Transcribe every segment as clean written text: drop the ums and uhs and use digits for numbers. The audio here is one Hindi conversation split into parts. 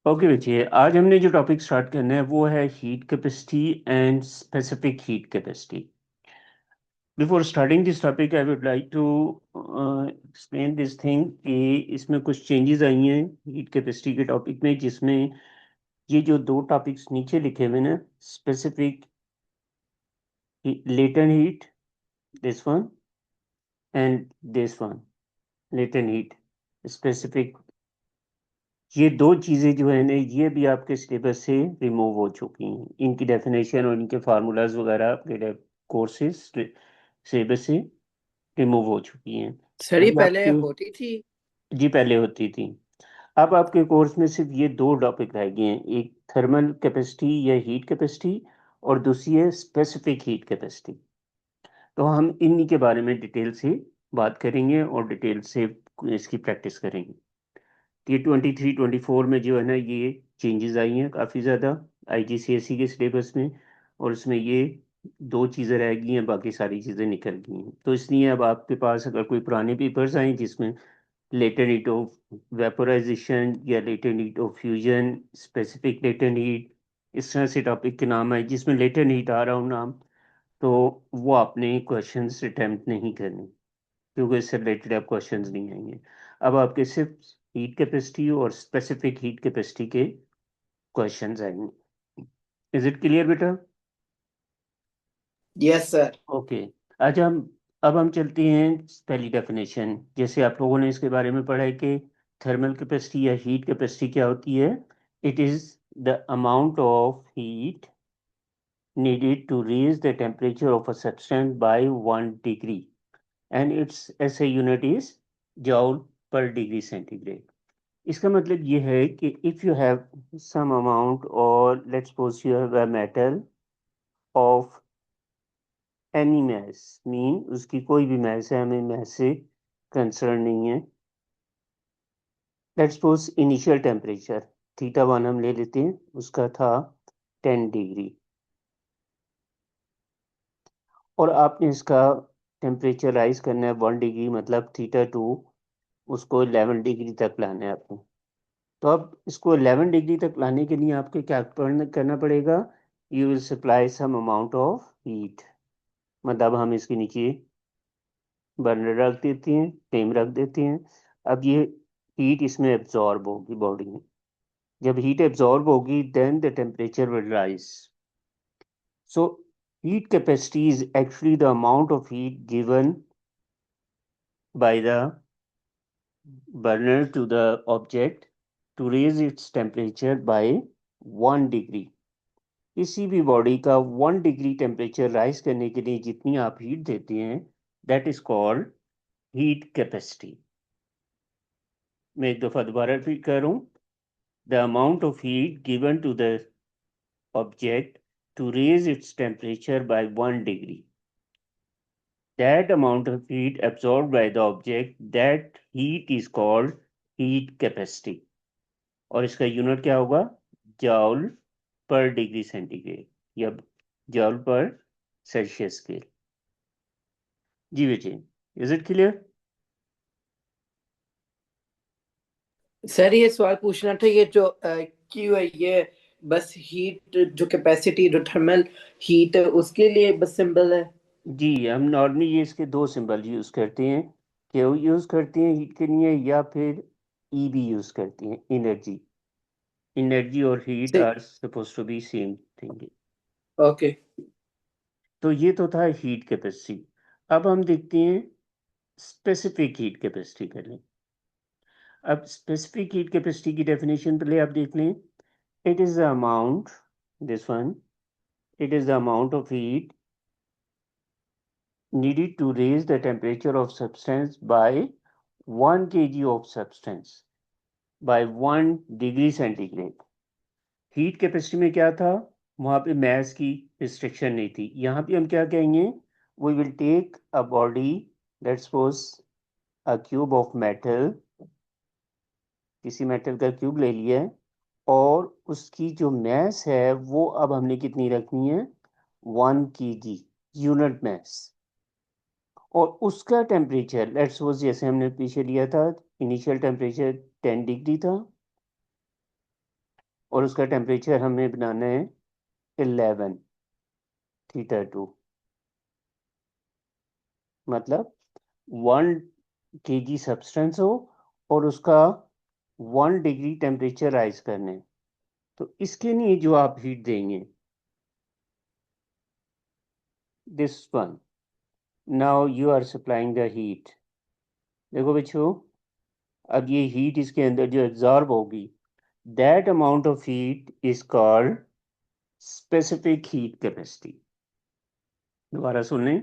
ओके बच्चे, आज हमने जो टॉपिक स्टार्ट करना है वो है heat capacity and specific heat capacity. Before starting this topic I would like to explain this thing कि इसमें कुछ चेंजेस आई हैं हीट कैपेसिटी के टॉपिक में, जिसमें ये जो दो टॉपिक्स नीचे लिखे हुए हैं, specific latent heat, this one, and this one, latent heat specific, ये दो चीज़ें जो है ना, ये भी आपके सिलेबस से रिमूव हो चुकी हैं। इनकी डेफिनेशन और इनके फार्मूलाज वगैरह आपके कोर्सेज सिलेबस से रिमूव हो चुकी हैं। सर ये अभी पहले आपके, होती थी। जी पहले होती थी। अब आपके कोर्स में सिर्फ ये दो टॉपिक रह गए हैं, एक थर्मल कैपेसिटी या हीट कैपेसिटी, और दूसरी है स्पेसिफिक हीट कैपेसिटी। तो हम इन्हीं के बारे में डिटेल से बात करेंगे और डिटेल से इसकी प्रैक्टिस करेंगे। ये 23-24 में जो है ना, ये चेंजेस आई हैं काफ़ी ज़्यादा आईजीसीएसई के सिलेबस में, और उसमें ये दो चीज़ें रह गई हैं, बाकी सारी चीज़ें निकल गई हैं। तो इसलिए अब आपके पास अगर कोई पुराने पेपर्स आए जिसमें लेटेंट हीट ऑफ वेपोराइजेशन या latent heat of fusion, specific latent heat, इस तरह से टॉपिक के नाम आए जिसमें लेटेंट हीट आ रहा हो नाम, तो वो आपने क्वेश्चंस अटेम्प्ट नहीं करने, क्योंकि इससे रिलेटेड अब क्वेश्चंस नहीं आएंगे। अब आपके सिर्फ हीट कैपेसिटी और स्पेसिफिक हीट कैपेसिटी के क्वेश्चंस आएंगे। इज इट क्लियर बेटा? Yes sir. ओके। आज हम अब हम चलते हैं पहली डेफिनेशन। जैसे आप लोगों ने इसके बारे में पढ़ा है कि थर्मल कैपेसिटी या हीट कैपेसिटी क्या होती है। It is the amount of heat needed to raise the temperature of a substance by 1 degree, and its SI unit is joule per degree centigrade. इसका मतलब ये है कि if you have some amount, और let's suppose you have a metal of any mass, mean उसकी कोई भी मैस है, हमें मैस से कंसर्न नहीं है। Let's suppose initial temperature theta 1 हम ले लेते हैं, उसका था 10 डिग्री, और आपने इसका टेम्परेचर राइज करना है 1 डिग्री, मतलब थीटा 2 उसको 11 डिग्री तक लाना है आपको। तो अब इसको 11 डिग्री तक लाने के लिए आपको क्या करना पड़ेगा? You will supply some amount of heat, मतलब हम इसके नीचे बर्नर रख देते हैं, फ्लेम रख देते हैं। अब ये हीट इसमें एब्जॉर्ब होगी बॉडी में। जब हीट एब्जॉर्ब होगी then the temperature will rise. So heat capacity is actually the amount of heat given by the burner to the object to raise its temperature by 1 degree। किसी भी बॉडी का 1 डिग्री टेम्परेचर राइज करने के लिए जितनी आप हीट देते हैं, that is called heat capacity. मैं एक दफा दोबारा रिपीट कर रहा हूँ। The amount of heat given to the object to raise its temperature by 1 degree, that amount of heat absorbed by the object, that heat is called heat capacity। और इसका यूनिट क्या होगा? जॉल पर डिग्री सेंटीग्रेड या जॉल पर सेल्सियस स्केल। जी Vijay, is it clear? Sir ये सवाल पूछना था, ये जो क्यू है ये बस हीट जो कैपेसिटी जो थर्मल हीट है उसके लिए बस सिंबल है। जी, हम नॉर्मली ये इसके दो सिंबल यूज करते हैं। क्यू यूज करते हैं हीट के लिए, या फिर ई भी यूज करते हैं, एनर्जी। एनर्जी और हीट ठीक। Are suppose to be same thing. Okay. तो ये तो था हीट कैपेसिटी। अब हम देखते हैं स्पेसिफिक हीट कैपेसिटी कर लें। अब स्पेसिफिक हीट कैपेसिटी की डेफिनेशन पहले आप देख लें। It is the amount, this one, it is the amount of heat needed to raise the temperature of substance by 1 kg of substance by 1 degree centigrade। Heat capacity में क्या था? वहां पे मैस की रिस्ट्रिक्शन नहीं थी। यहाँ पे हम क्या कहेंगे? We will take a body, let's suppose a cube of metal, किसी मेटल का क्यूब ले लिया है, और उसकी जो मैस है वो अब हमने कितनी रखनी है? 1 kg, यूनिट मैस। और उसका टेम्परेचर लेट्स सपोज, जैसे हमने पीछे लिया था, इनिशियल टेम्परेचर 10 डिग्री था, और उसका टेम्परेचर हमें बनाना है 11 θ2, मतलब 1 kg सब्सटेंस हो और उसका 1 डिग्री टेम्परेचर राइज करने। तो इसके लिए जो आप हीट देंगे, this one, now you are supplying the heat. देखो बच्चों, अब ये हीट इसके अंदर जो एब्जॉर्ब होगी, that amount of heat is called specific heat capacity. दोबारा सुन लें,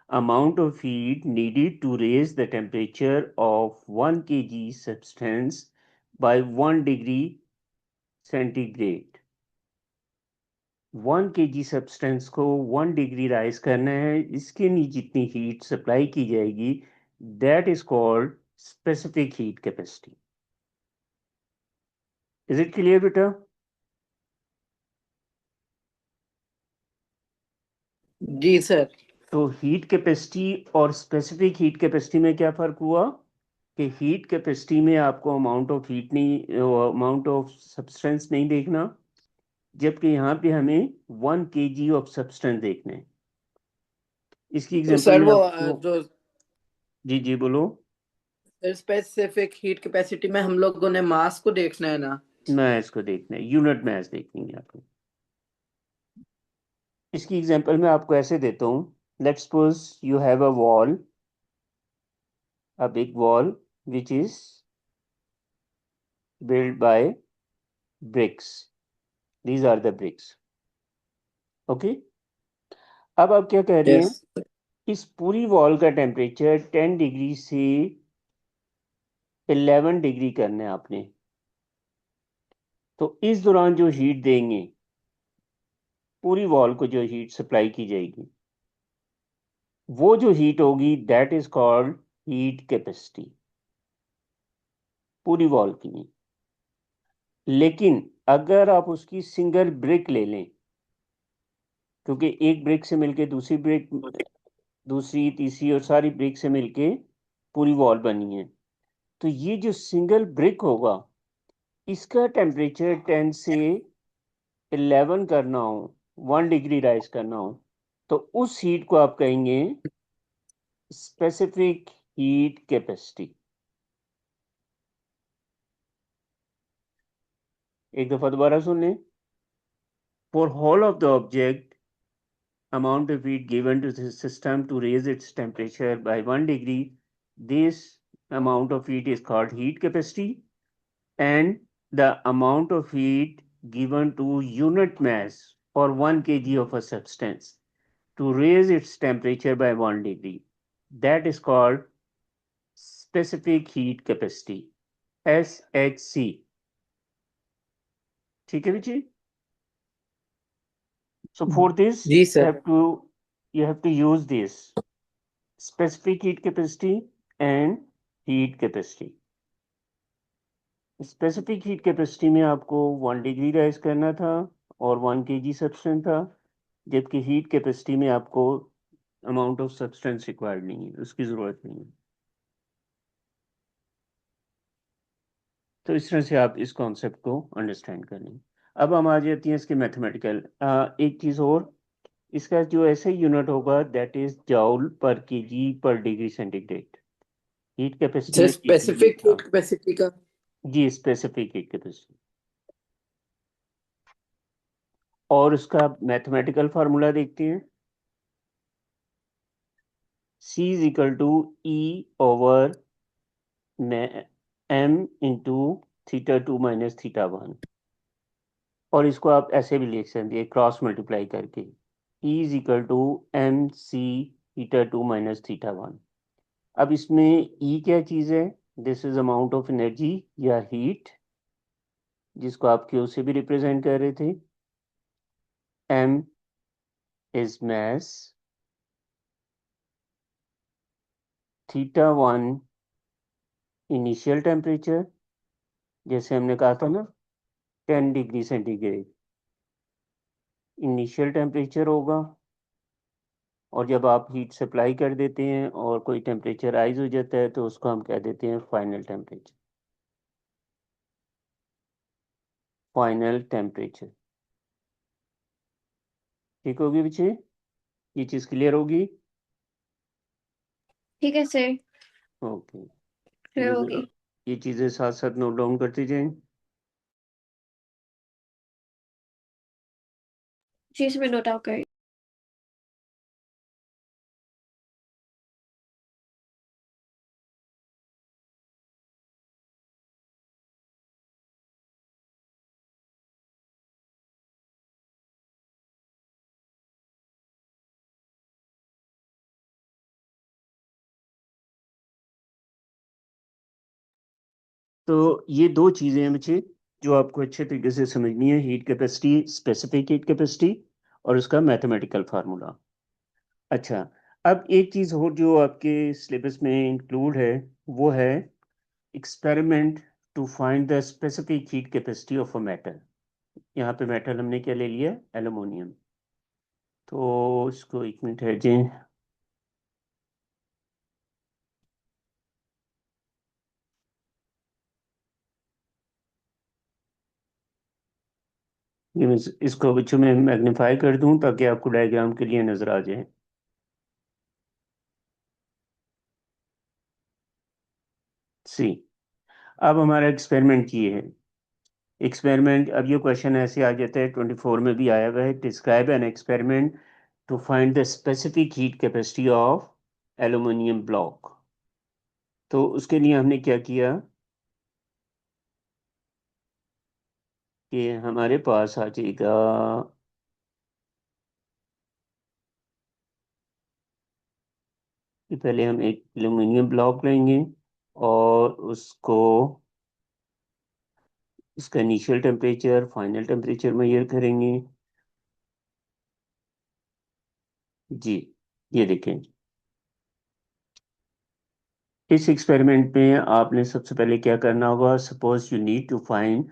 amount of heat needed to raise the temperature of 1 kg substance by 1 degree centigrade। 1 kg substance को 1 डिग्री राइज करना है, इसके लिए जितनी हीट सप्लाई की जाएगी, that is called specific heat capacity. Is it clear बेटा? जी सर। तो हीट कैपेसिटी और स्पेसिफिक हीट कैपेसिटी में क्या फर्क हुआ कि हीट कैपेसिटी में आपको अमाउंट ऑफ हीट नहीं, अमाउंट ऑफ सब्सटेंस नहीं देखना, जबकि यहाँ पे हमें 1 kg ऑफ सब्सटेंस देखना है। इसकी तो एग्जांपल सर में वो आपको, जो जी जी बोलो। स्पेसिफिक हीट कैपेसिटी में हम लोगों ने मास को देखना है ना। मैथ्स को देखना है, यूनिट मैथ्स देखनी है आपको। इसकी एग्जांपल मैं आपको ऐसे देता हूँ। Let's suppose you have a wall, a big wall which is built by bricks। These are the bricks। Okay, अब आप क्या कह रही यस। हैं, इस पूरी वॉल का टेम्परेचर 10 डिग्री से 11 डिग्री करना है आपने। तो इस दौरान जो हीट देंगे, पूरी वॉल को जो हीट सप्लाई की जाएगी, वो जो हीट होगी that is called heat capacity, पूरी वॉल की नहीं। लेकिन अगर आप उसकी सिंगल ब्रिक ले लें, क्योंकि एक ब्रिक से मिलके दूसरी ब्रिक, दूसरी तीसरी और सारी ब्रिक से मिलके पूरी वॉल बनी है, तो ये जो सिंगल ब्रिक होगा, इसका टेम्परेचर 10 से 11 करना हो, 1 डिग्री राइज करना हो, तो उस हीट को आप कहेंगे स्पेसिफिक हीट कैपेसिटी। एक दफा दोबारा सुन लें। For whole of the object, amount of heat given to the system to raise its temperature by 1 degree, this amount of heat is called heat capacity, and the amount of heat given to unit mass or 1 kg of a substance to raise its temperature by 1 degree, that is called specific heat capacity, SHC। ठीक है जी? So for this, जी you sir. have to you have to use this specific heat capacity and heat capacity। Specific heat capacity में आपको 1 डिग्री राइज करना था और 1 kg सब्सटेंस था, जबकि हीट कैपेसिटी में आपको अमाउंट ऑफ सब्सटेंस रिक्वायर्ड नहीं है, उसकी ज़रूरत नहीं है। तो इस तरह से आप इस कॉन्सेप्ट को अंडरस्टैंड कर लें। अब हम आ जाती हैं इसके मैथमेटिकल। एक चीज़ और, इसका जो ऐसे यूनिट होगा that is जॉल per KG per degree centigrade. Heat capacity sir में केजी में स्पेसिफिक था। हीट कैपेसिटी का। जी, स्पेसिफिक हीट कैपेसिटी। और उसका मैथमेटिकल फार्मूला देखते हैं। C is equal to E over m into θ2 minus θ1। और इसको आप ऐसे भी लिख सकते हैं क्रॉस मल्टीप्लाई करके, E is equal to M C θ2 minus θ1। अब इसमें E क्या चीज़ है? This is amount of energy या हीट, जिसको आप Q से भी रिप्रेजेंट कर रहे थे। M is mass, θ1 initial temperature, जैसे हमने कहा था ना 10 डिग्री सेंटीग्रेड इनिशियल टेम्परेचर होगा, और जब आप हीट सप्लाई कर देते हैं और कोई टेम्परेचर राइज हो जाता है तो उसको हम कह देते हैं फाइनल टेम्परेचर। Final temperature. ठीक होगी बच्चे, ये चीज क्लियर होगी? ठीक है सर। ओके, क्लियर ये होगी। जरा ये चीजें साथ साथ नोट डाउन करते जाएं। जी इसमें नोट आउट कर। तो ये दो चीजें हैं बच्चे जो आपको अच्छे तरीके से समझनी है, heat capacity, specific heat capacity, और उसका मैथमेटिकल फार्मूला। अच्छा, अब एक चीज और जो आपके सिलेबस में इंक्लूड है, वो है experiment to find the specific heat capacity of a metal. यहाँ पे मेटल हमने क्या ले लिया? एल्युमिनियम। तो इसको एक मिनट है जी, ये मैं इसको बच्चों में मैग्नीफाई कर दूं ताकि आपको डायग्राम के लिए नजर आ जाए। सी, अब हमारा एक्सपेरिमेंट ये है। एक्सपेरिमेंट, अब ये क्वेश्चन ऐसे आ जाता है, 24 में भी आया हुआ है, describe an experiment to find the specific heat capacity of aluminium block. तो उसके लिए हमने क्या किया कि हमारे पास आ जाएगा, कि पहले हम एक एल्यूमिनियम ब्लॉक लेंगे और उसको, इसका initial temperature final temperature measure करेंगे। जी, ये देखें, इस एक्सपेरिमेंट में आपने सबसे पहले क्या करना होगा, suppose you need to find,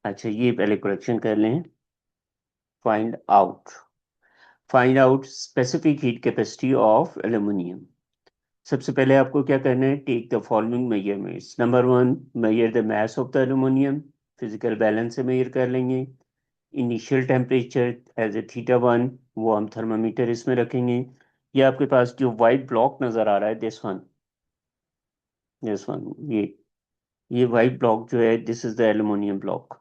अच्छा ये पहले करेक्शन कर लें, find out, find out specific heat capacity of aluminium. सबसे पहले आपको क्या करना है, take the following measurements. Number one, measure the mass of the aluminium, physical balance से मेजर कर लेंगे। Initial temperature as a theta 1, वो हम थर्मामीटर इसमें रखेंगे। ये आपके पास जो वाइट ब्लॉक नजर आ रहा है, दिस वन, ये वाइट ब्लॉक जो है, this is the aluminium block.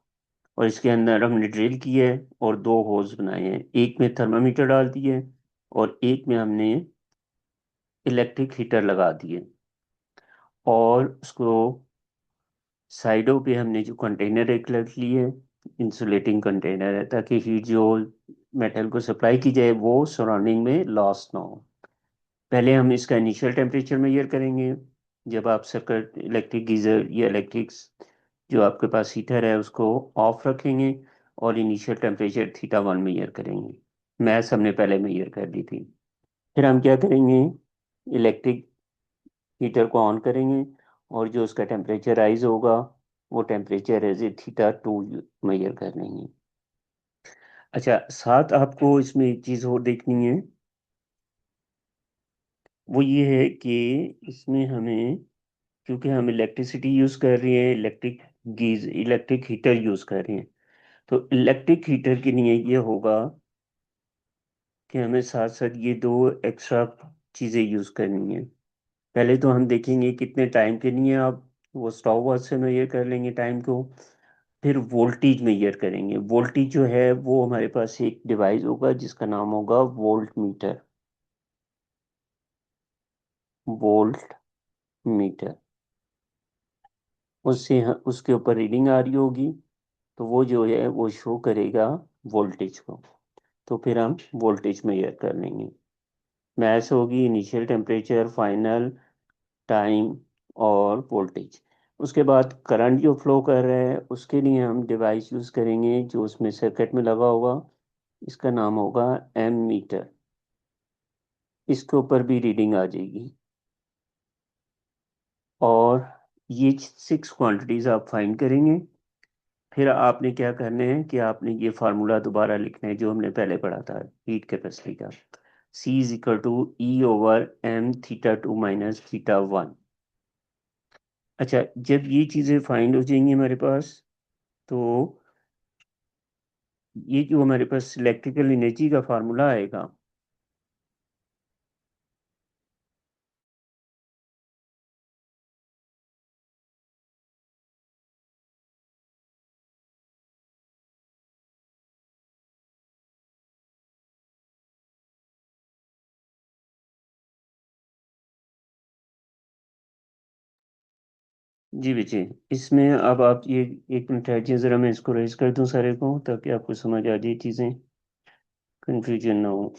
और इसके अंदर हमने ड्रिल की है और दो होल्स बनाए हैं, एक में थर्मामीटर डाल दिए और एक में हमने इलेक्ट्रिक हीटर लगा दिए। और उसको साइडों पे हमने जो कंटेनर एक रख लिए, इंसुलेटिंग कंटेनर है, ताकि हीट जो मेटल को सप्लाई की जाए वो सराउंडिंग में लॉस ना हो। पहले हम इसका इनिशियल टेम्परेचर मेजर करेंगे। जब आप सर्किट, इलेक्ट्रिक गीजर या इलेक्ट्रिक जो आपके पास हीटर है उसको ऑफ रखेंगे और इनिशियल टेम्परेचर थीटा 1 मेजर करेंगे। मैथ्स हमने पहले मेजर कर दी थी। फिर हम क्या करेंगे, इलेक्ट्रिक हीटर को ऑन करेंगे और जो उसका टेम्परेचर राइज होगा वो temperature as a theta 2 measure कर लेंगे। अच्छा, साथ आपको इसमें एक चीज़ और देखनी है, वो ये है कि इसमें हमें, क्योंकि हम इलेक्ट्रिसिटी यूज़ कर रहे हैं, इलेक्ट्रिक हीटर यूज़ कर रहे हैं, तो इलेक्ट्रिक हीटर के लिए ये होगा कि हमें साथ साथ ये दो एक्स्ट्रा चीज़ें यूज़ करनी है। पहले तो हम देखेंगे कितने टाइम के लिए आप वो स्टॉप वॉच से मेजर कर लेंगे टाइम को। फिर वोल्टेज मेजर करेंगे। वोल्टेज जो है वो हमारे पास एक डिवाइस होगा जिसका नाम होगा वोल्ट मीटर। वोल्ट मीटर, उसके ऊपर रीडिंग आ रही होगी, तो वो जो है वो शो करेगा वोल्टेज को। तो फिर हम वोल्टेज मेजर कर लेंगे। मैच होगी इनिशियल टेम्परेचर, फाइनल टाइम और वोल्टेज। उसके बाद करंट जो फ्लो कर रहा है उसके लिए हम डिवाइस यूज़ करेंगे जो उसमें सर्किट में लगा होगा, इसका नाम होगा एम मीटर। इसके ऊपर भी रीडिंग आ जाएगी। और ये 6 क्वांटिटीज आप फाइंड करेंगे। फिर आपने क्या करना है कि आपने ये फार्मूला दोबारा लिखना है जो हमने पहले पढ़ा था हीट कैपेसिटी का, C is equal to E/m θ2 - θ1। अच्छा, जब ये चीज़ें फाइंड हो जाएंगी हमारे पास, तो ये जो हमारे पास इलेक्ट्रिकल एनर्जी का फार्मूला आएगा, जी बच्चे, इसमें अब आप ये एक मिनट ठहरिए, ज़रा मैं इसको रेज कर दूं सारे को, ताकि आपको समझ आ जाए चीज़ें, कंफ्यूजन ना हो।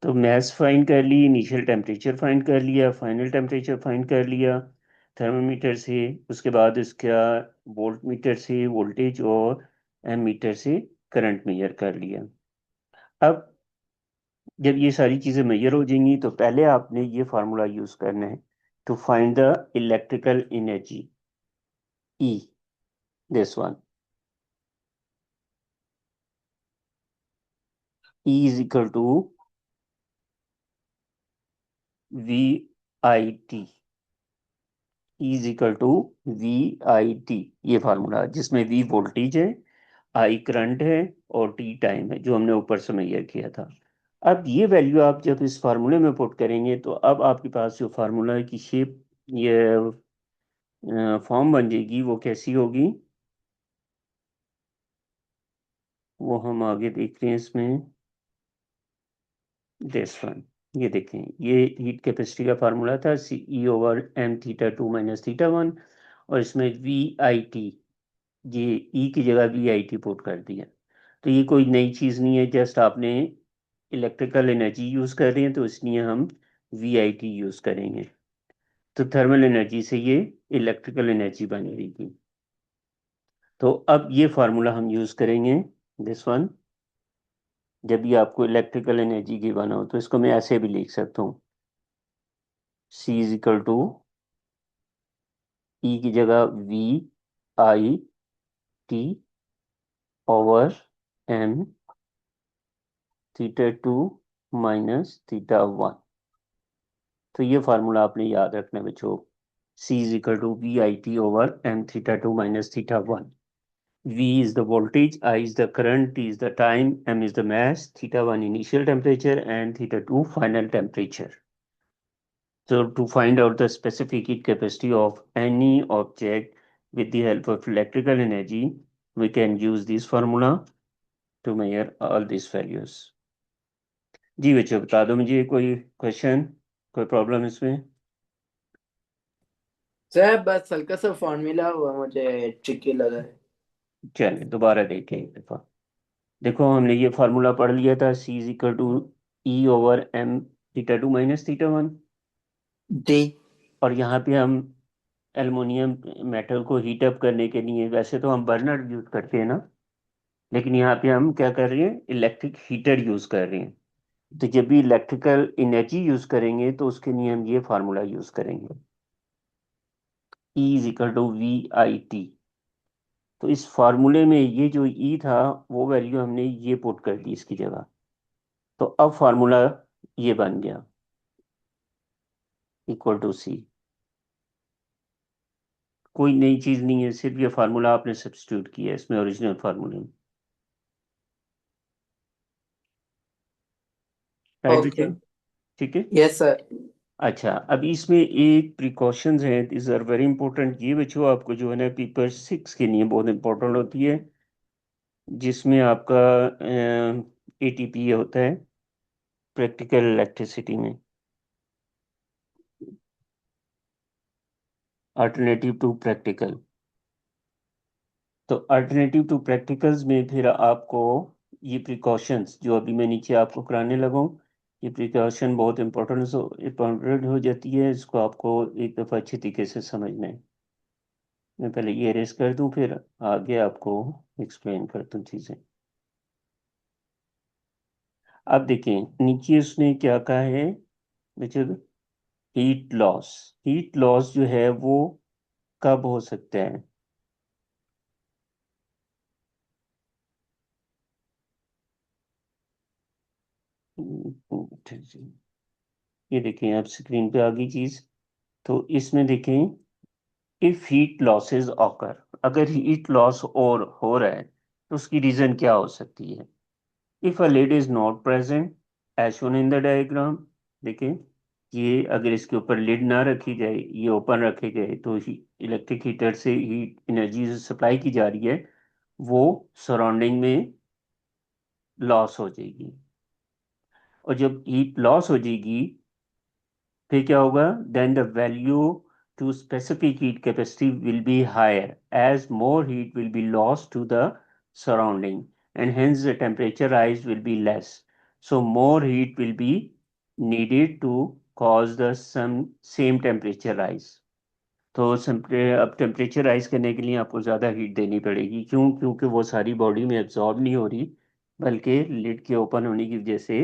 तो मैथ्स फाइंड कर ली, इनिशियल टेम्परेचर फाइंड कर लिया, फाइनल टेम्परेचर फाइंड कर लिया थर्मोमीटर से, उसके बाद इसका वोल्ट मीटर से वोल्टेज और एमीटर से करंट मेजर कर लिया। अब जब ये सारी चीज़ें मेजर हो जाएंगी तो पहले आपने ये फार्मूला यूज़ करना है to find the electrical energy, E, this one, E is equal to VIT, E is equal to VIT, ये फार्मूला, जिसमें V वोल्टेज है, I करंट है और T टाइम है, जो हमने ऊपर से मेजर किया था। अब ये वैल्यू आप जब इस फार्मूले में पुट करेंगे तो अब आपके पास जो फार्मूला की शेप, ये फॉर्म बन जाएगी, वो कैसी होगी वो हम आगे देख रहे हैं इसमें। दिस वन, ये देखें, ये हीट कैपेसिटी का फार्मूला था, CE/m(θ2 - θ1), और इसमें VIT, ये E की जगह VIT पुट कर दिया। तो ये कोई नई चीज़ नहीं है, जस्ट आपने इलेक्ट्रिकल एनर्जी यूज़ कर रहे हैं तो इसलिए हम VIT यूज़ करेंगे, तो थर्मल एनर्जी से ये इलेक्ट्रिकल एनर्जी बन जाएगी। तो अब ये फार्मूला हम यूज़ करेंगे, दिस वन, जब भी आपको इलेक्ट्रिकल एनर्जी गिवन हो, तो इसको मैं ऐसे भी लिख सकता हूँ, C E की जगह VIT/m θ2 - θ1। तो ये फार्मूला आपने याद रखना है बच्चों, C/VIT/m θ2 - θ1। V is the voltage, I is the current, T is the time, m is the mass, θ1 initial temperature and θ2 final temperature. So to find out the specific heat capacity of any object with the help of electrical energy, we can use this formula to measure all these values. जी बच्चों, बता दो मुझे कोई क्वेश्चन, कोई प्रॉब्लम इसमें। सर बस हल्का सा फॉर्मूला हुआ मुझे ट्रिकी लगा है। चलिए दोबारा देखें एक दफा। देखो, हमने ये फार्मूला पढ़ लिया था, C/E/m θ2 - θ1, जी। और यहाँ पे हम एल्युमिनियम मेटल को हीट अप करने के लिए, वैसे तो हम बर्नर यूज करते हैं ना, लेकिन यहाँ पे हम क्या कर रहे हैं, इलेक्ट्रिक हीटर यूज कर रहे हैं। तो जब भी इलेक्ट्रिकल एनर्जी यूज करेंगे तो उसके लिए हम ये फार्मूला यूज करेंगे, E = VIT। तो इस फार्मूले में ये जो E था, वो वैल्यू हमने ये पुट कर दी इसकी जगह, तो अब फार्मूला ये बन गया, =C। कोई नई चीज नहीं है, सिर्फ ये फार्मूला आपने सब्स्टिट्यूट किया है इसमें, ओरिजिनल फार्मूले में। Right okay. बच्चे, ठीक है। Yes sir. अच्छा, अब इसमें एक प्रिकॉशंस हैं, दिस आर वेरी इंपॉर्टेंट, ये बच्चों आपको जो है ना पेपर 6 के लिए बहुत इंपॉर्टेंट होती है, जिसमें आपका ATP होता है, प्रैक्टिकल इलेक्ट्रिसिटी में, अल्टरनेटिव टू प्रैक्टिकल। तो अल्टरनेटिव टू प्रैक्टिकल्स में फिर आपको ये प्रिकॉशंस जो अभी मैं नीचे आपको कराने लगा हूँ, ये प्रिकॉशन बहुत इंपॉर्टेंट हो जाती है, इसको आपको एक दफ़ा अच्छी तरीके से समझना है। मैं पहले ये रेस कर दूं, फिर आगे आपको एक्सप्लेन करता हूँ चीज़ें। अब देखें नीचे उसने क्या कहा है बच्चों, हीट लॉस। हीट लॉस जो है वो कब हो सकता है, ये देखें आप स्क्रीन पे आ गई चीज। तो इसमें देखें, इफ हीट लॉसेस ऑकर, अगर हीट लॉस और हो रहा है तो उसकी रीज़न क्या हो सकती है? If a lid is not present as shown in the diagram, देखें, ये अगर इसके ऊपर लिड ना रखी जाए, ये ओपन रखे गए, तो इलेक्ट्रिक हीटर से हीट एनर्जी सप्लाई की जा रही है, वो सराउंडिंग में लॉस हो जाएगी। और जब हीट लॉस हो जाएगी फिर क्या होगा? Then the value to specific heat capacity will be higher as more heat will be lost to the surrounding, and hence the temperature rise will be less, so more heat will be needed to cause the same temperature rise. तो अब टेम्परेचर राइज करने के लिए आपको ज़्यादा हीट देनी पड़ेगी। क्यों? क्योंकि वो सारी बॉडी में एब्जॉर्ब नहीं हो रही, बल्कि लिड के ओपन होने की वजह से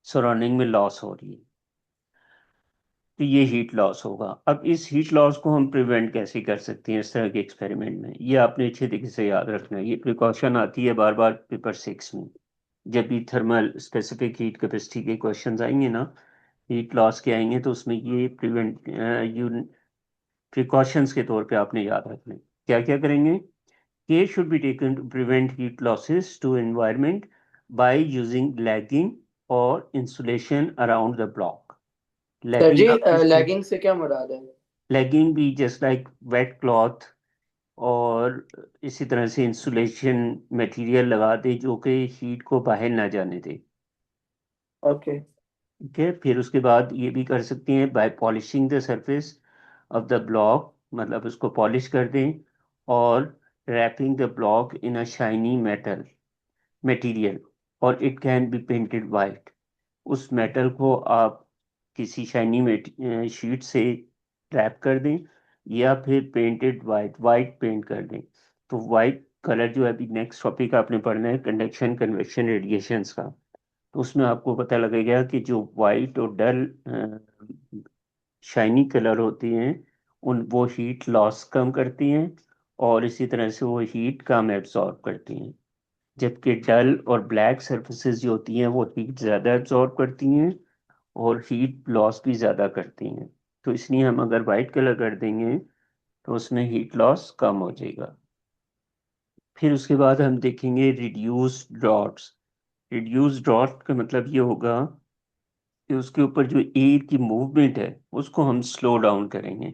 सराउंडिंग में लॉस हो रही है। तो ये हीट लॉस होगा। अब इस हीट लॉस को हम प्रिवेंट कैसे कर सकते हैं इस तरह के एक्सपेरिमेंट में? ये आपने अच्छे तरीके से याद रखना है। ये प्रिकॉशन आती है बार बार पेपर 6 में। जब भी थर्मल स्पेसिफिक हीट कैपेसिटी के क्वेश्चंस आएंगे ना, हीट लॉस के आएंगे, तो उसमें ये प्रिकॉशंस के तौर पे आपने याद रखना है। क्या क्या करेंगे? Care should be taken to prevent heat losses to environment by using lagging और insulation around the block. Sir जी, लैगिंग आप किस? लैगिंग से क्या मुराद है? लेगिंग भी जस्ट लाइक वेट क्लॉथ, और इसी तरह से इंसुलेशन मटेरियल लगा दे जो कि हीट को बाहर ना जाने दे। ओके। ठीक है। फिर उसके बाद ये भी कर सकती हैं by polishing the surface of the block, मतलब उसको पॉलिश कर दें, और wrapping the block in a shiny metal material, और it can be painted white. उस मेटल को आप किसी शाइनी शीट से रैप कर दें, या फिर पेंटेड वाइट वाइट पेंट कर दें। तो वाइट कलर जो है, अभी नेक्स्ट टॉपिक आपने पढ़ना है कंडक्शन कन्वेक्शन रेडिएशंस का, तो उसमें आपको पता लगेगा कि जो वाइट और डल शाइनी कलर होती हैं, वो हीट लॉस कम करती हैं, और इसी तरह से वो हीट कम एब्जॉर्ब करती हैं। जबकि डल और ब्लैक सरफेसेस जो होती हैं वो हीट ज़्यादा एब्जॉर्ब करती हैं और हीट लॉस भी ज़्यादा करती हैं। तो इसलिए हम अगर वाइट कलर कर देंगे तो उसमें हीट लॉस कम हो जाएगा। फिर उसके बाद हम देखेंगे रिड्यूस ड्रॉट्स। रिड्यूस ड्रॉट का मतलब ये होगा कि उसके ऊपर जो एयर की मूवमेंट है उसको हम स्लो डाउन करेंगे।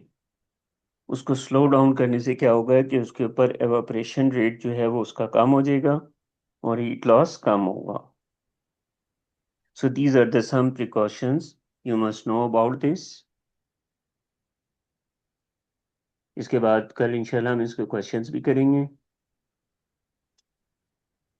उसको स्लो डाउन करने से क्या होगा कि उसके ऊपर एवापोरेशन रेट जो है वो उसका कम हो जाएगा और हीट लॉस कम होगा। So these are the some precautions you must know about this. इसके बाद कल इंशाल्लाह हम इसके क्वेश्चंस भी करेंगे।